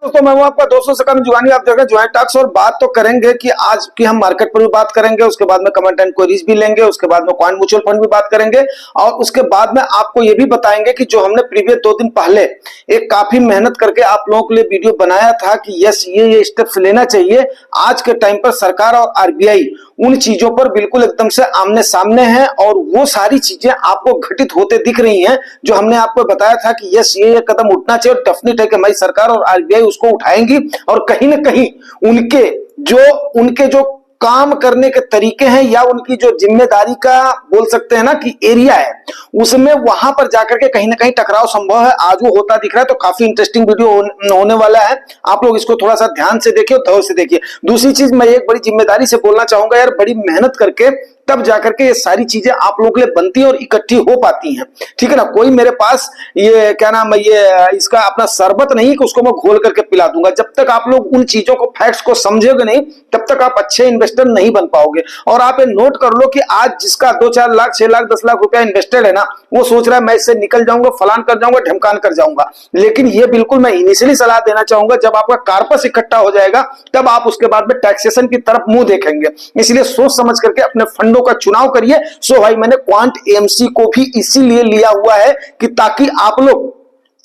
दोस्तों मैं हूं आपका दोस्तों से करण जुगानी। आप देख रहे हैं जुगानी टॉक्स। और बात तो करेंगे कि आज की हम मार्केट पर भी बात करेंगे, उसके बाद में कमेंट एंड क्वेरीज भी लेंगे, उसके बाद में कॉइन म्यूचुअल फंड भी बात करेंगे और उसके बाद में आपको ये भी बताएंगे कि जो हमने प्रीवियस 2 दिन पहले एक काफी मेहनत करके आप लोगों के लिए वीडियो बनाया था कि यस ये स्टेप्स लेना चाहिए। आज के टाइम पर सरकार और आरबीआई उन चीजों पर बिल्कुल एकदम से आमने सामने है और वो सारी चीजें आपको घटित होते दिख रही हैं जो हमने आपको बताया था कि यस ये कदम उठना चाहिए। और डेफिनेट है कि हमारी सरकार और आरबीआई उसको उठाएंगी और कहीं ना कहीं उनके जो काम करने के तरीके हैं या उनकी जो जिम्मेदारी का बोल सकते हैं ना कि एरिया है, उसमें वहां पर जाकर के कहीं ना कहीं टकराव संभव है। आज वो होता दिख रहा है, तो काफी इंटरेस्टिंग वीडियो होने वाला है। आप लोग इसको थोड़ा सा ध्यान से देखिए और धैर्य से देखिए। दूसरी चीज मैं एक बड़ी जिम्मेदारी से बोलना चाहूंगा यार, बड़ी मेहनत करके तब जाकर के ये सारी चीजें आप लोगों के लिए बनती हैं और इकट्ठी हो पाती हैं, ठीक है ना। कोई मेरे पास ये क्या नाम है ये इसका अपना शरबत नहीं कि उसको मैं घोल करके पिला दूंगा। जब तक आप लोग उन चीजों को फैक्ट्स को समझोगे नहीं तब तक आप अच्छे इन्वेस्टर नहीं बन पाओगे। और आप ये नोट कर लो कि आज जिसका 2-4 लाख 6 लाख 10 लाख रुपया इन्वेस्टेड है ना, वो सोच रहा है मैं इससे निकल जाऊंगा, फलान कर जाऊंगा, ढमकान कर जाऊंगा। लेकिन ये बिल्कुल मैं इनिशियली सलाह देना चाहूंगा, जब आपका कार्पस इकट्ठा हो जाएगा तब आप उसके बाद में टैक्सेशन की तरफ मुंह देखेंगे। इसलिए सोच समझ करके अपने फंडों का चुनाव करिए। सो भाई मैंने क्वांट एएमसी को भी इसीलिए लिया हुआ है कि ताकि आप लोग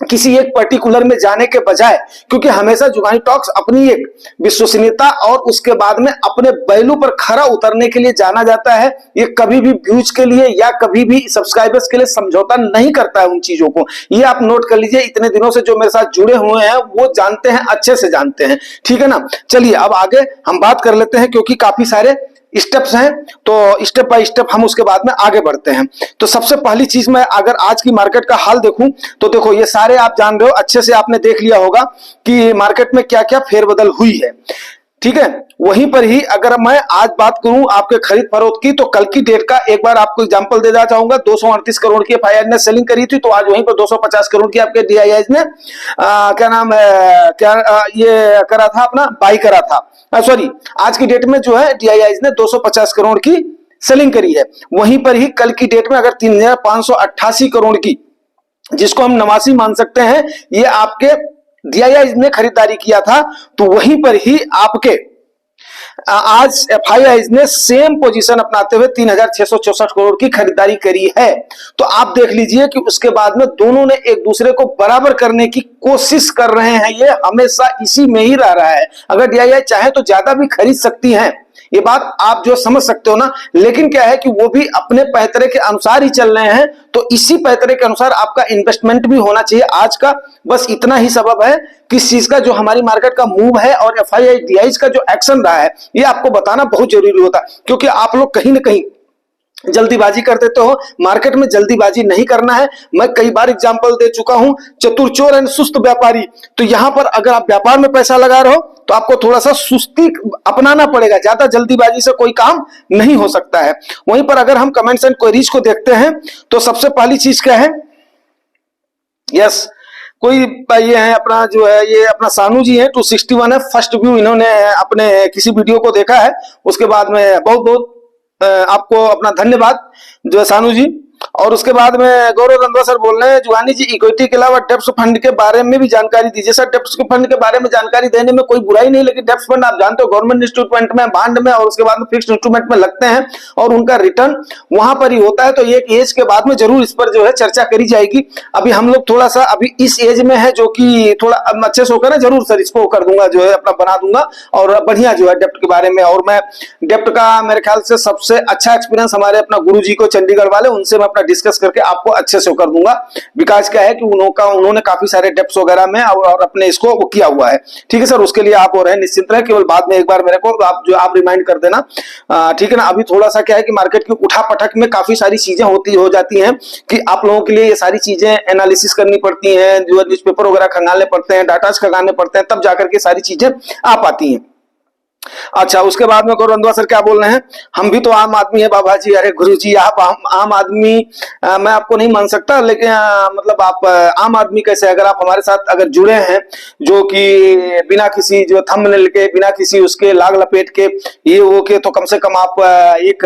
किसी एक पर्टिकुलर में जाने के बजाय, क्योंकि हमेशा जुगानी टॉक्स अपनी एक विश्वसनीयता और उसके बाद में अपने बैलू पर खरा उतरने के लिए जाना जाता है। ये कभी भी व्यूज के लिए या कभी भी सब्सक्राइबर्स के लिए समझौता नहीं करता है उन चीजों को। ये आप नोट कर लीजिए। इतने दिनों से जो मेरे साथ जुड़े हुए हैं वो जानते हैं, अच्छे से जानते हैं, ठीक है ना। चलिए अब आगे हम बात कर लेते हैं, क्योंकि काफी सारे स्टेप्स हैं तो स्टेप बाय स्टेप हम उसके बाद में आगे बढ़ते हैं। तो सबसे पहली चीज मैं अगर आज की मार्केट का हाल देखूं तो देखो ये सारे आप जान रहे हो, अच्छे से आपने देख लिया होगा कि मार्केट में क्या क्या फेरबदल हुई है, ठीक है। वहीं पर ही अगर मैं आज बात करूं आपके खरीद फरोख्त की, तो कल की डेट का एक बार आपको एग्जांपल देना चाहूंगा। 238 करोड़ की एफआईआई ने सेलिंग करी थी, तो आज वहीं पर 250 करोड़ की आपके डीआईआई ने क्या नाम है ये करा था, अपना बाई करा था। सॉरी, आज की डेट में जो है डीआईआई ने 250 करोड़ की सेलिंग करी है। वहीं पर ही कल की डेट में अगर 3588 करोड़ की, जिसको हम नवासी मान सकते हैं, ये आपके डीआईआई ने खरीदारी किया था, तो वहीं पर ही आपके आज एफआईआई ने सेम पोजीशन अपनाते हुए 3664 करोड़ की खरीदारी करी है। तो आप देख लीजिए कि उसके बाद में दोनों ने एक दूसरे को बराबर करने की कोशिश कर रहे हैं। ये हमेशा इसी में ही रह रहा है। अगर डीआईआई चाहे तो ज्यादा भी खरीद सकती है, ये बात आप जो समझ सकते हो ना। लेकिन क्या है कि वो भी अपने पैतरे के अनुसार ही चल रहे हैं, तो इसी पैतरे के अनुसार आपका इन्वेस्टमेंट भी होना चाहिए आज का। बस इतना ही सबब है कि इस चीज का जो हमारी मार्केट का मूव है और एफआईआई डीआईआई का जो एक्शन रहा है, ये आपको बताना बहुत जरूरी होता है। क्योंकि आप लोग कहीं ना कहीं जल्दीबाजी कर देते हो। मार्केट में जल्दीबाजी नहीं करना है। मैं कई बार एग्जांपल दे चुका हूं, चतुर चोर एंड सुस्त व्यापारी। तो यहां पर अगर आप व्यापार में पैसा लगा रहे हो तो आपको थोड़ा सा सुस्ती अपनाना पड़ेगा, ज्यादा जल्दीबाजी से कोई काम नहीं हो सकता है। वहीं पर अगर हम कमेंट्स एंड क्वेरीज को देखते हैं तो सबसे पहली चीज क्या है, यस कोई ये है अपना जो है ये अपना सानू जी है 261 है। फर्स्ट व्यू इन्होंने अपने किसी वीडियो को देखा है, उसके बाद में बहुत बहुत आपको अपना धन्यवाद जो है सानू जी। और उसके बाद में गौरव रंधवा सर बोल रहे हैं जुगानी जी इक्विटी के अलावा डेप्थ फंड के बारे में भी जानकारी दीजिए। सर डेप्थ फंड के बारे में जानकारी देने में कोई बुराई नहीं, लेकिन डेप्थ फंड आप जानते हो गवर्नमेंट इंस्ट्रूमेंट में, बॉन्ड में और उसके बाद में फिक्स्ड इंस्ट्रूमेंट में लगते हैं और उनका रिटर्न वहां पर ही होता है। तो एक एज के बाद में जरूर इस पर जो है चर्चा करी जाएगी। अभी हम लोग थोड़ा सा अभी इस एज में है जो कि थोड़ा अच्छे से होकर ना जरूर सर इसको कर दूंगा, जो है अपना बना दूंगा और बढ़िया जो है डेप्ट के बारे में। और मैं डेप्ट का मेरे ख्याल से सबसे अच्छा एक्सपीरियंस हमारे अपना गुरु जी को चंडीगढ़ वाले, उनसे मैं अपना डिस्कस करके आपको अच्छे से कर दूंगा। विकास क्या है कि उन्होंने काफी सारे डेप्स वगैरह में और अपने इसको वो किया हुआ है, ठीक है सर। उसके लिए आप और है निश्चिंत रहे, केवल बाद में एक बार मेरे को आप रिमाइंड कर देना, ठीक है ना। अभी थोड़ा सा क्या है कि मार्केट की उठापटक में काफी सारी चीजें हो जाती हैं कि आप लोगों के लिए ये सारी चीजें एनालिसिस करनी पड़ती हैं, जो न्यूज़पेपर वगैरह खंगालने पड़ते हैं, डाटाज खंगालने पड़ते हैं, तब जाकर के सारी चीजें आ पाती हैं। अच्छा, उसके बाद में गौरव रंधवा सर क्या बोल रहे हैं, हम भी तो आम आदमी है बाबा जी। अरे गुरु जी आप आम आदमी मैं आपको नहीं मान सकता, लेकिन मतलब आप आम आदमी कैसे, अगर आप हमारे साथ अगर जुड़े हैं जो कि बिना किसी जो थंबनेल के, बिना किसी उसके लाग लपेट के ये वो के, तो कम से कम आप एक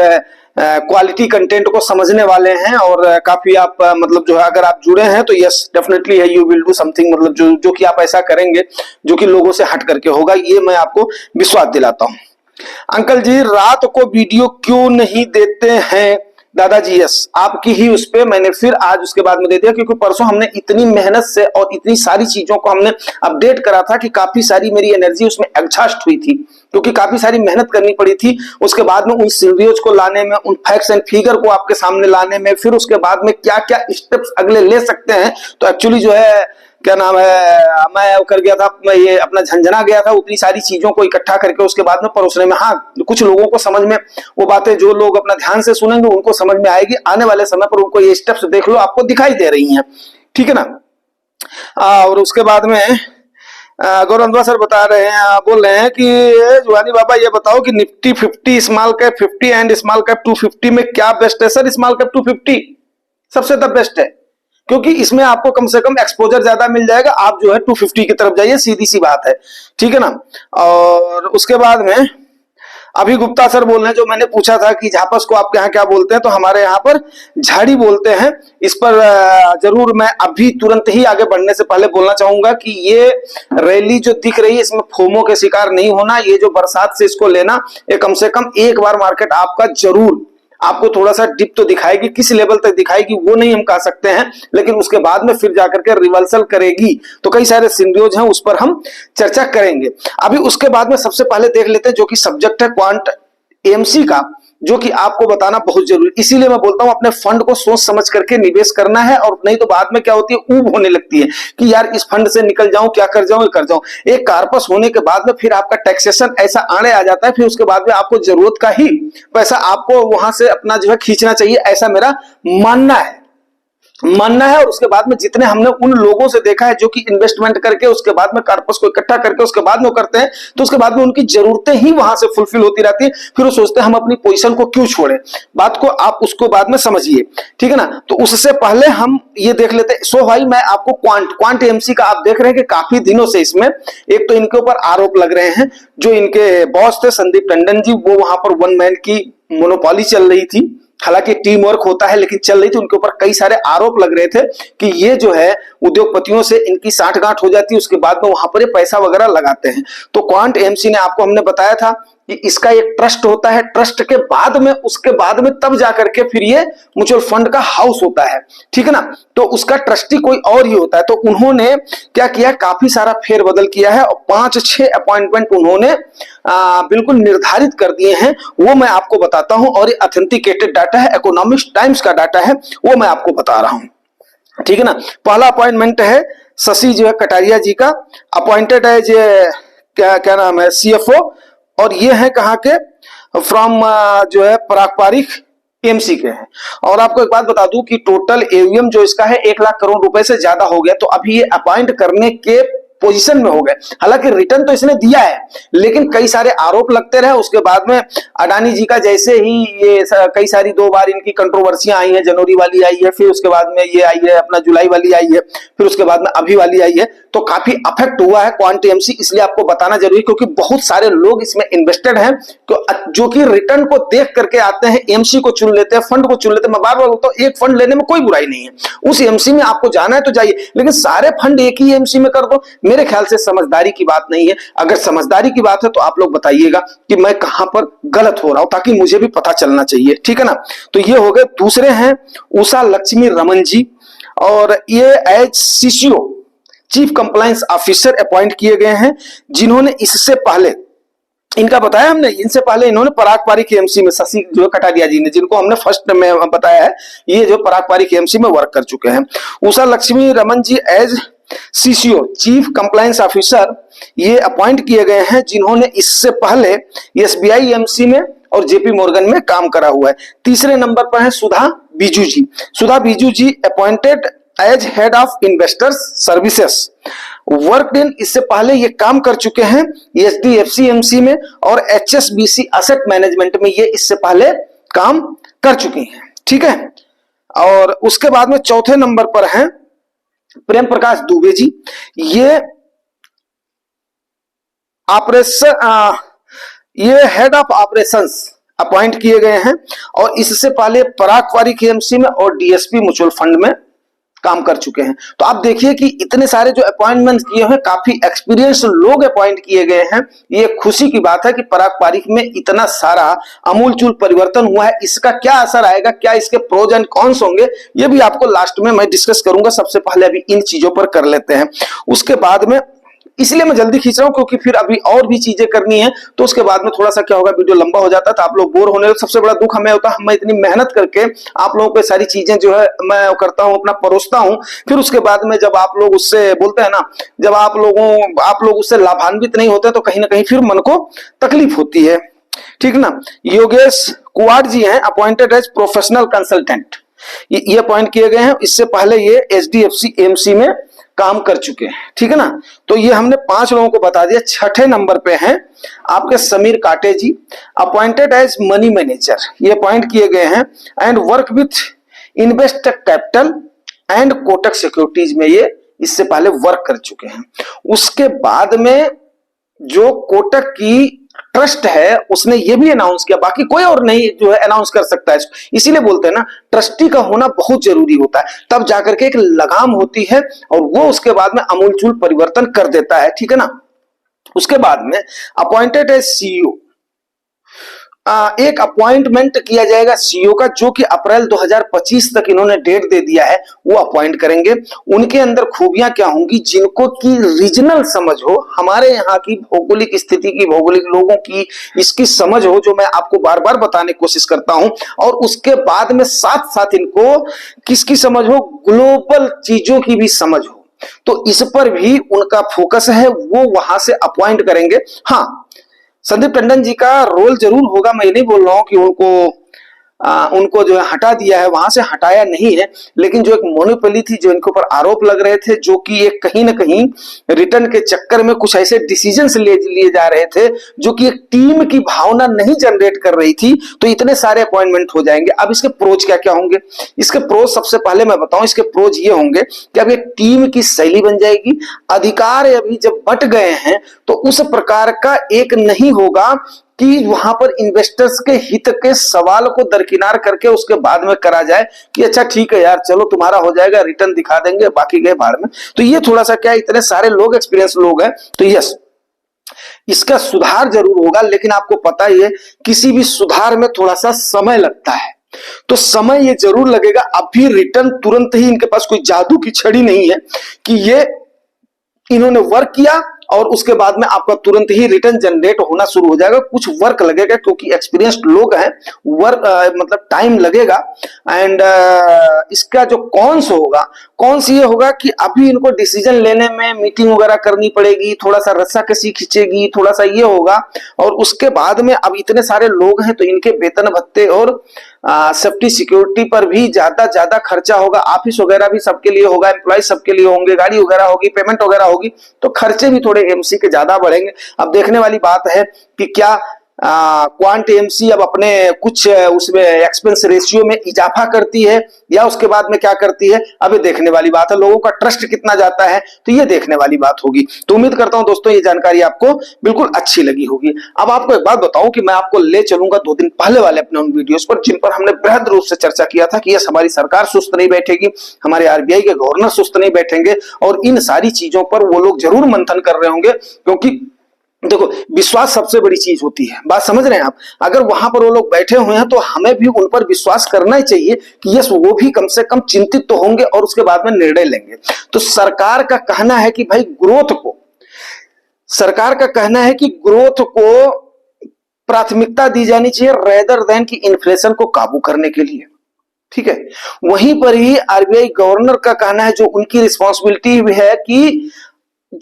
क्वालिटी कंटेंट को समझने वाले हैं और काफी आप मतलब जो है अगर आप जुड़े हैं तो यस डेफिनेटली है यू विल डू समथिंग, मतलब जो कि आप ऐसा करेंगे जो कि लोगों से हट करके होगा, ये मैं आपको विश्वास दिलाता हूं। अंकल जी रात को वीडियो क्यों नहीं देते हैं दादाजी? यस आपकी ही उस पे मैंने फिर आज उसके बाद में दे दिया, क्योंकि परसों हमने इतनी मेहनत से और इतनी सारी चीजों को हमने अपडेट करा था कि काफी सारी मेरी एनर्जी उसमें एग्जॉस्ट हुई थी, क्योंकि काफी सारी मेहनत करनी पड़ी थी उसके बाद में उन सीनरियोज को लाने में, उन फैक्ट्स एंड फिगर को आपके सामने लाने में, फिर उसके बाद में क्या क्या स्टेप्स अगले ले सकते हैं। तो एक्चुअली जो है क्या नाम है, मैं कर गया था, मैं ये अपना झंझना गया था उतनी सारी चीजों को इकट्ठा करके उसके बाद में परोसने में। हाँ कुछ लोगों को समझ में वो बातें, जो लोग अपना ध्यान से सुनेंगे उनको समझ में आएगी, आने वाले समय पर उनको ये स्टेप्स देख लो आपको दिखाई दे रही हैं, ठीक है ना। और उसके बाद में गौरव सर बता रहे हैं, बोल रहे हैं कि जुआनी बाबा ये बताओ कि Nifty 50 small cap 50 and small cap 250 में क्या बेस्ट है? सर स्मॉल कैप 250 सबसे द बेस्ट है, क्योंकि इसमें आपको कम से कम एक्सपोजर ज्यादा मिल जाएगा। आप जो है 250 की तरफ जाइए, सीधी सी बात है, ठीक है ना। और उसके बाद में अभी गुप्ता सर बोल रहे हैं, जो मैंने पूछा था कि झापस को आपके यहाँ क्या बोलते हैं, तो हमारे यहाँ पर झाड़ी बोलते हैं। इस पर जरूर मैं अभी तुरंत ही आगे बढ़ने से पहले बोलना चाहूंगा कि ये रैली जो दिख रही है इसमें फोमो के शिकार नहीं होना, ये जो बरसात से इसको लेना, ये कम से कम एक बार मार्केट आपका जरूर आपको थोड़ा सा डिप तो दिखाएगी, किस लेवल तक दिखाएगी वो नहीं हम कह सकते हैं, लेकिन उसके बाद में फिर जाकर के रिवर्सल करेगी। तो कई सारे सिनेरियोज हैं उस पर हम चर्चा करेंगे। अभी उसके बाद में सबसे पहले देख लेते हैं जो कि सब्जेक्ट है क्वांट एएमसी का, जो कि आपको बताना बहुत जरूरी, इसीलिए मैं बोलता हूं अपने फंड को सोच समझ करके निवेश करना है, और नहीं तो बाद में क्या होती है ऊब होने लगती है कि यार इस फंड से निकल जाऊं, क्या कर जाऊं, कर जाऊं। एक कारपस होने के बाद में फिर आपका टैक्सेशन ऐसा आने आ जाता है, फिर उसके बाद में आपको जरूरत का ही पैसा आपको वहां से अपना जो है खींचना चाहिए, ऐसा मेरा मानना है। और उसके बाद में जितने हमने उन लोगों से देखा है जो कि इन्वेस्टमेंट करके उसके बाद में कार्पस को इकट्ठा करके उसके बाद में वो करते हैं, तो उसके बाद में उनकी जरूरतें ही वहां से फुलफिल होती रहती है, फिर वो सोचते हैं हम अपनी पोजीशन को क्यों छोड़े। बात को आप उसको बाद में समझिए, ठीक है ना। तो उससे पहले हम ये देख लेते हैं। सो भाई मैं आपको क्वांट एएमसी का आप देख रहे हैं कि काफी दिनों से इसमें एक तो इनके ऊपर आरोप लग रहे हैं, जो इनके बॉस थे संदीप टंडन जी, वो वहां पर वन मैन की मोनोपोली चल रही थी, हालांकि टीम वर्क होता है लेकिन चल रही थी, उनके ऊपर कई सारे आरोप लग रहे थे कि ये जो है उद्योगपतियों से इनकी साठगांठ हो जाती है, उसके बाद में वहां पर ये पैसा वगैरह लगाते हैं। तो क्वांट एएमसी ने आपको हमने बताया था कि इसका एक ट्रस्ट होता है, ट्रस्ट के बाद में उसके बाद में तब जाकर के फिर ये म्यूचुअल फंड का हाउस होता है, ठीक है ना। तो उसका ट्रस्टी कोई और ही होता है। तो उन्होंने क्या किया, काफी सारा फेरबदल किया है और 5-6 अपॉइंटमेंट उन्होंने बिल्कुल निर्धारित कर दिए हैं, वो मैं आपको बताता हूं। और ये ऑथेंटिकेटेड डाटा है, इकोनॉमिक टाइम्स का डाटा है, वो मैं आपको बता रहा हूं, ठीक है ना। पहला अपॉइंटमेंट है शशि जो है कटारिया जी का, अपॉइंटेड है जो क्या नाम है सीएफओ, और ये है कहां के, फ्रॉम जो है पारंपरिक एएमसी के हैं। और आपको एक बात बता दूं कि टोटल एवीएम जो इसका है 1 लाख करोड़ रुपए से ज्यादा हो गया। तो अभी ये अपॉइंट करने के पोजीशन में हो गए, हालांकि रिटर्न तो इसने दिया है लेकिन कई सारे आरोप लगते रहे। उसके बाद में अडानी जी का जैसे ही ये कई सारी 2 बार इनकी कंट्रोवर्सियां आई है, जनवरी वाली आई है, फिर उसके बाद में ये आई है अपना जुलाई वाली आई है, फिर उसके बाद में अभी वाली आई है, तो काफी अफेक्ट हुआ है क्वांट एएमसी। इसलिए आपको बताना जरूरी, क्योंकि बहुत सारे लोग इसमें इन्वेस्टेड हैं जो कि रिटर्न को देख करके आते हैं, एएमसी को चुन लेते हैं, फंड को चुन लेते हैं। मैं बार बार बोलता हूं एक फंड लेने में कोई बुराई नहीं है, उस एएमसी में आपको जाना है तो जाइए, लेकिन सारे फंड एक ही एएमसी में कर दो, मेरे ख्याल से समझदारी की बात नहीं है। अगर समझदारी की बात है तो आप लोग बताइएगा कि मैं कहां पर गलत हो रहा हूं, ताकि मुझे भी पता चलना चाहिए, ठीक है ना। तो ये हो गए। दूसरे हैं उषा लक्ष्मी रमन जी, और ये as CCO chief compliance officer appoint किए गए हैं, जिन्होंने इससे पहले इनका बताया हमने, इनसे पहले इन्होंने पारंपरिक एएमसी में शशि जो कटारिया जी ने, जिनको हमने फर्स्ट में बताया है, ये जो पारंपरिक एएमसी में वर्क कर चुके हैं। Usha Lakshmi Raman ji as CCO chief compliance officer ये अपॉइंट किए गए हैं, जिन्होंने इससे पहले एसबीआई एएमसी में और जेपी मॉर्गन में काम करा हुआ है। तीसरे नंबर पर है Sudha Biju ji. Sudha Biju ji appointed as head of investors services, work in, इससे पहले ये काम कर चुके हैं एचडीएफसी एएमसी में और एचएसबीसी एसेट मैनेजमेंट में, ये इससे पहले काम कर चुके हैं, ठीक है। और उसके बाद में चौथे नंबर पर हैं प्रेम प्रकाश दुबे जी, ये ऑपरेशन, ये हेड ऑफ ऑपरेशंस अपॉइंट किए गए हैं और इससे पहले पराग पारीख एएमसी में और डीएसपी म्यूचुअल फंड में काम कर चुके हैं। तो आप देखिए कि इतने सारे जो अपॉइंटमेंट किए हैं, काफी एक्सपीरियंस लोग अपॉइंट किए गए हैं। ये खुशी की बात है कि पराग पारीख में इतना सारा अमूलचूल परिवर्तन हुआ है। इसका क्या असर आएगा, क्या इसके प्रोज एंड कॉन्स होंगे, ये भी आपको लास्ट में मैं डिस्कस करूंगा। सबसे पहले अभी इन चीजों पर कर लेते हैं, उसके बाद में, इसलिए मैं जल्दी खींच रहा हूं क्योंकि फिर अभी और भी चीजें करनी है, तो उसके बाद में थोड़ा सा क्या होगा, वीडियो लंबा हो जाता है तो आप लोग बोर होने लगे। सबसे बड़ा दुख हमें होता है, मैं इतनी मेहनत करके आप लोगों को सारी चीजें जो है मैं करता हूं, अपना परोसता हूं, फिर उसके बाद में जब आप लोग उससे बोलते हैं ना, जब आप लोग उससे लाभान्वित नहीं होते तो कहीं ना कहीं फिर मन को तकलीफ होती है, ठीक ना। योगेश कुवाड़ जी हैं, अपॉइंटेड एज प्रोफेशनल कंसल्टेंट, ये अपॉइंट किए गए हैं। इससे पहले ये एचडीएफसी एएमसी में काम कर चुके हैं, ठीक है ना। तो ये हमने 5 लोगों को बता दिया। छठे नंबर पे हैं आपके समीर काटे जी, अपॉइंटेड एज मनी मैनेजर, ये अपॉइंट किए गए हैं and work with invest capital and Kotak securities में ये इससे पहले वर्क कर चुके हैं। उसके बाद में जो कोटक की ट्रस्ट है उसने ये भी अनाउंस किया, बाकी कोई और नहीं जो है अनाउंस कर सकता है। इसीलिए बोलते हैं ना, ट्रस्टी का होना बहुत जरूरी होता है, तब जाकर के एक लगाम होती है और वो उसके बाद में अमूलचूल परिवर्तन कर देता है, ठीक है ना। उसके बाद में अपॉइंटेड है सीईओ, एक अपॉइंटमेंट किया जाएगा सीईओ का, जो कि अप्रैल 2025 तक इन्होंने डेट दे दिया है, वो अपॉइंट करेंगे। उनके अंदर खूबियां क्या होंगी, जिनको की रीजनल समझ हो, हमारे यहाँ की भौगोलिक स्थिति की, भौगोलिक लोगों की इसकी समझ हो, जो मैं आपको बार बार बताने की कोशिश करता हूं। और उसके बाद में साथ साथ इनको किसकी समझ हो, ग्लोबल चीजों की भी समझ हो, तो इस पर भी उनका फोकस है, वो वहां से अपॉइंट करेंगे। हाँ, संदीप टंडन जी का रोल जरूर होगा, मैं ये नहीं बोल रहा हूं कि उनको जो है हटा दिया है, वहां से हटाया नहीं है, लेकिन जो एक मोनोपोली थी, जो इनके ऊपर आरोप लग रहे थे, जो कि एक कहीं ना कहीं रिटर्न के चक्कर में कुछ ऐसे डिसीजंस लिए जा रहे थे जो कि एक टीम की भावना नहीं जनरेट कर रही थी, तो इतने सारे अपॉइंटमेंट हो जाएंगे। अब इसके प्रोज क्या क्या होंगे, इसके प्रोज सबसे पहले मैं बताऊं, इसके प्रोज ये होंगे कि अब एक टीम की शैली बन जाएगी, अधिकार अभी जब बंट गए हैं तो उस प्रकार का एक नहीं होगा कि वहां पर इन्वेस्टर्स के हित के सवाल को दरकिनार करके उसके बाद में करा जाए कि अच्छा ठीक है यार, चलो तुम्हारा हो जाएगा, रिटर्न दिखा देंगे, बाकी गए बाहर में। तो ये थोड़ा सा क्या, इतने सारे लोग एक्सपीरियंस लोग हैं, तो यस, इसका सुधार जरूर होगा, लेकिन आपको पता ही है किसी भी सुधार में थोड़ा सा समय लगता है, तो समय ये जरूर लगेगा। अभी रिटर्न तुरंत ही, इनके पास कोई जादू की छड़ी नहीं है कि ये इन्होंने वर्क किया और उसके बाद में आपका तुरंत ही रिटर्न जनरेट होना शुरू हो जाएगा। कुछ वर्क लगेगा क्योंकि एक्सपीरियंस्ड लोग हैं, वर्क मतलब टाइम लगेगा। एंड इसका जो कॉन्स होगा, कॉन्स ये होगा कि अभी इनको डिसीजन लेने में मीटिंग वगैरह करनी पड़ेगी, थोड़ा सा रस्साकसी खींचेगी, थोड़ा सा ये होगा। और उसके बाद में अब इतने सारे लोग हैं तो इनके वेतन भत्ते और सेफ्टी सिक्योरिटी पर भी ज्यादा खर्चा होगा। ऑफिस वगैरह भी सबके लिए होगा, एम्प्लॉय सबके लिए होंगे, गाड़ी वगैरह होगी, पेमेंट वगैरह होगी, तो खर्चे भी थोड़े एमसी के ज्यादा बढ़ेंगे। अब देखने वाली बात है कि क्या क्वांट एमसी अब अपने कुछ उसमें एक्सपेंस रेशियो में इजाफा करती है या उसके बाद में क्या करती है, अभी देखने वाली बात है। लोगों का ट्रस्ट कितना जाता है, तो ये देखने वाली बात होगी। तो उम्मीद करता हूं दोस्तों ये जानकारी आपको बिल्कुल अच्छी लगी होगी। अब आपको एक बात बताऊं कि मैं आपको ले चलूंगा 2 दिन पहले वाले अपने उन वीडियोस पर, जिन पर हमने बृहद रूप से चर्चा किया था कि यस, हमारी सरकार सुस्त नहीं बैठेगी, हमारे आरबीआई के गवर्नर सुस्त नहीं बैठेंगे, और इन सारी चीजों पर वो लोग जरूर मंथन कर रहे होंगे। क्योंकि देखो, विश्वास सबसे बड़ी चीज होती है, बात समझ रहे हैं आप। अगर वहां पर वो लोग बैठे हुए हैं तो हमें भी उन पर विश्वास करना ही चाहिए कि यस, वो भी कम से कम चिंतित तो होंगे और उसके बाद में निर्णय लेंगे। तो सरकार का कहना है कि भाई ग्रोथ को प्राथमिकता दी जानी चाहिए रेदर देन कि इन्फ्लेशन को काबू करने के लिए, ठीक है। वहीं पर ही आरबीआई गवर्नर का कहना है, जो उनकी रिस्पॉन्सिबिलिटी भी है कि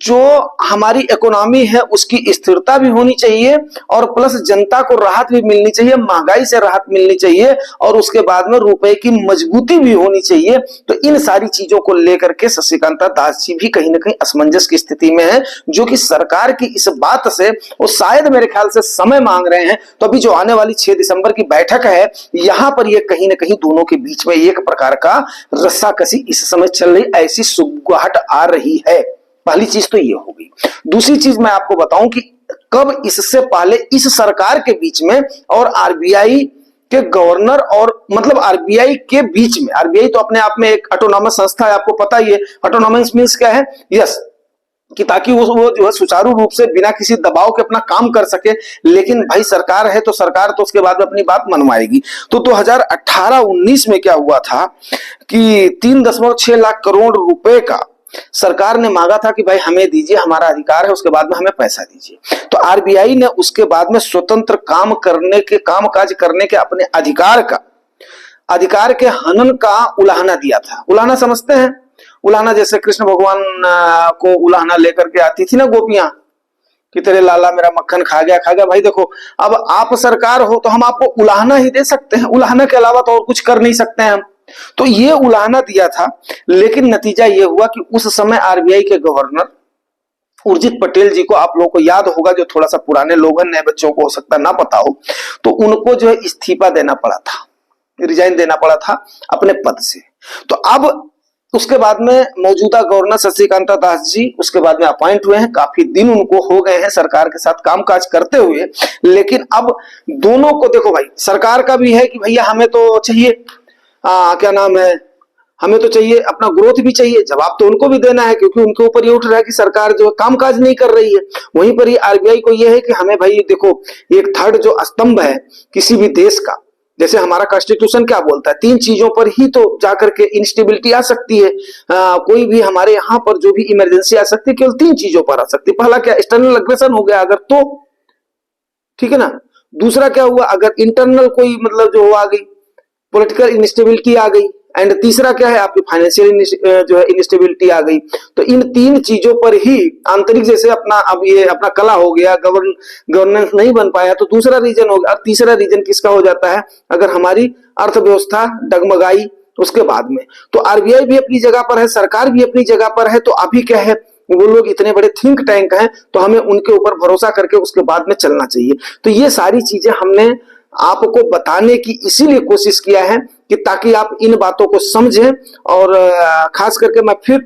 जो हमारी इकोनॉमी है उसकी स्थिरता भी होनी चाहिए और प्लस जनता को राहत भी मिलनी चाहिए, महंगाई से राहत मिलनी चाहिए, और उसके बाद में रुपए की मजबूती भी होनी चाहिए। तो इन सारी चीजों को लेकर के शशिकांता दास जी भी कहीं ना कहीं असमंजस की स्थिति में है, जो कि सरकार की इस बात से वो शायद मेरे ख्याल से समय मांग रहे हैं। तो अभी जो आने वाली 6 दिसंबर की बैठक है, यहां पर ये कहीं ना कहीं दोनों के बीच में एक प्रकार का रस्साकसी इस समय चल रही, ऐसी सुगबुगाहट आ रही है। पहली चीज तो ये होगी। दूसरी चीज मैं आपको बताऊं कि कब इससे पहले इस सरकार के बीच में और आरबीआई के गवर्नर और मतलब आरबीआई के बीच में, आरबीआई तो अपने आप में एक ऑटोनॉमस संस्था है, आपको पता ही है। ऑटोनॉमस मींस क्या है? यस, कि ताकि वो जो है सुचारू रूप से बिना किसी दबाव के अपना काम कर सके। लेकिन भाई सरकार है तो सरकार तो उसके बाद में अपनी बात मनवाएगी। तो 2018-19 में क्या हुआ था कि 3.6 लाख करोड़ रुपए का सरकार ने मांगा था कि भाई हमें दीजिए, हमारा अधिकार है, उसके बाद में हमें पैसा दीजिए। तो आरबीआई ने उसके बाद में स्वतंत्र कामकाज करने के अपने अधिकार के हनन का उलाहना दिया था। उलाहना समझते हैं? उलाहना जैसे कृष्ण भगवान को उलाहना लेकर के आती थी ना गोपियां कि तेरे लाला मेरा मक्खन खा गया। भाई देखो, अब आप सरकार हो तो हम आपको उलाहना ही दे सकते हैं, उलाहना के अलावा तो और कुछ कर नहीं सकते हैं हम। तो ये उलाहना दिया था, लेकिन नतीजा ये हुआ कि उस समय आरबीआई के गवर्नर उर्जित पटेल जी को, आप लोगों को याद होगा, जो थोड़ा सा पुराने लोग हैं, नए बच्चों को हो सकता ना पता हो, तो उनको जो है इस्तीफा देना पड़ा था, रिजाइन देना पड़ा था अपने पद से। तो अब उसके बाद में मौजूदा गवर्नर शशिकांता दास जी उसके बाद में अपॉइंट हुए हैं। काफी दिन उनको हो गए हैं सरकार के साथ कामकाज करते हुए। लेकिन अब दोनों को देखो भाई, सरकार का भी है कि भैया हमें तो चाहिए क्या नाम है, हमें तो चाहिए, अपना ग्रोथ भी चाहिए, जवाब तो उनको भी देना है, क्योंकि उनके ऊपर ये उठ रहा है कि सरकार जो कामकाज नहीं कर रही है। वहीं पर ही आरबीआई को ये है कि हमें भाई देखो, एक थर्ड जो स्तंभ है किसी भी देश का, जैसे हमारा कॉन्स्टिट्यूशन क्या बोलता है, 3 चीजों पर ही तो जाकर के इंस्टेबिलिटी आ सकती है। कोई भी हमारे यहाँ पर जो भी इमरजेंसी आ सकती है केवल 3 चीजों पर आ सकती है। पहला क्या, एक्सटर्नल अग्रेशन हो गया अगर तो, ठीक है ना। दूसरा क्या हुआ, अगर इंटरनल कोई मतलब जो आ गई, पॉलिटिकल इंस्टेबिलिटी आ गई। एंड तीसरा क्या है, आपकी फाइनेंशियल जो है इंस्टेबिलिटी आ गई। तो इन 3 चीजों पर ही आंतरिक, जैसे अपना अब ये अपना कला हो गया, गवर्नेंस नहीं बन पाया, तो दूसरा रीजन हो गया। और तीसरा रीजन किसका हो जाता है, अगर हमारी अर्थव्यवस्था डगमगाई उसके बाद में। तो आरबीआई भी अपनी जगह पर है, सरकार भी अपनी जगह पर है। तो अभी क्या है, वो लोग इतने बड़े थिंक टैंक हैं, तो हमें उनके ऊपर भरोसा करके उसके बाद में चलना चाहिए। तो ये सारी चीजें हमने आपको बताने की इसीलिए कोशिश किया है कि ताकि आप इन बातों को समझें। और खास करके मैं फिर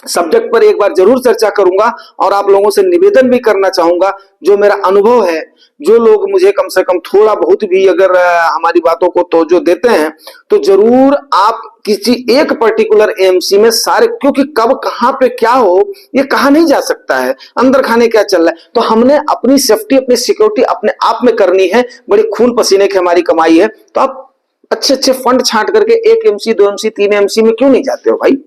सब्जेक्ट पर एक बार जरूर चर्चा करूंगा और आप लोगों से निवेदन भी करना चाहूंगा, जो मेरा अनुभव है, जो लोग मुझे कम से कम थोड़ा बहुत भी अगर हमारी बातों को तवज्जो देते हैं, तो जरूर आप किसी एक पर्टिकुलर एएमसी में सारे, क्योंकि कब कहां पे क्या हो ये कहा नहीं जा सकता है, अंदर खाने क्या चल रहा है। तो हमने अपनी सेफ्टी, अपनी सिक्योरिटी अपने आप में करनी है, बड़ी खून पसीने की हमारी कमाई है। तो आप अच्छे फंड छांट करके 1 एमसी 2 एमसी 3 एमसी में क्यों नहीं जाते हो भाई?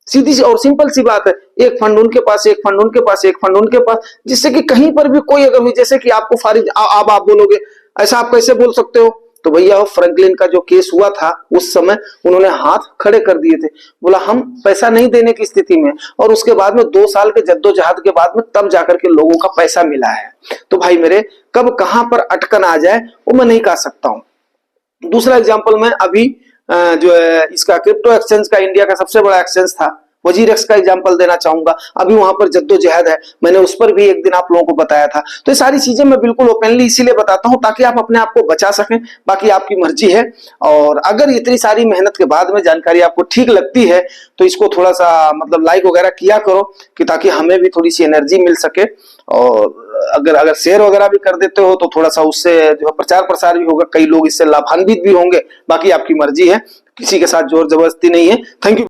सीधी सी और सिंपल सी बात है, एक फंड उनके पास, एक फंड उनके पास, एक फंड उनके पास, जिससे कि कहीं पर भी कोई अगर हुई, जैसे कि आपको फारिज आप बोलोगे ऐसा आप कैसे बोल सकते हो, तो भैया फ्रैंकलिन का जो केस हुआ था उस समय उन्होंने हाथ खड़े कर दिए थे, बोला हम पैसा नहीं देने की स्थिति में, और उसके बाद में 2 साल के जद्दोजहद के बाद में तब जाकर के लोगों का पैसा मिला है। तो भाई मेरे, कब कहां पर अटकन आ जाए वो मैं नहीं कह सकता हूं। दूसरा एग्जांपल मैं अभी जो है इसका क्रिप्टो एक्सचेंज का, इंडिया का सबसे बड़ा एक्सचेंज था वजीरेक्स का एग्जांपल देना चाहूंगा। अभी वहां पर जद्दोजहद है, मैंने उस पर भी एक दिन आप लोगों को बताया था। तो ये सारी चीजें मैं बिल्कुल ओपनली इसीलिए बताता हूं ताकि आप अपने आप को बचा सकें, बाकी आपकी मर्जी है। और अगर इतनी सारी मेहनत के बाद में जानकारी आपको ठीक लगती है तो इसको थोड़ा सा मतलब लाइक वगैरह किया करो, कि ताकि हमें भी थोड़ी सी एनर्जी मिल सके। और अगर शेयर वगैरह भी कर देते हो तो थोड़ा सा उससे जो है प्रचार प्रसार भी होगा, कई लोग इससे लाभान्वित भी होंगे। बाकी आपकी मर्जी है, किसी के साथ जोर जबरदस्ती नहीं है। Thank you.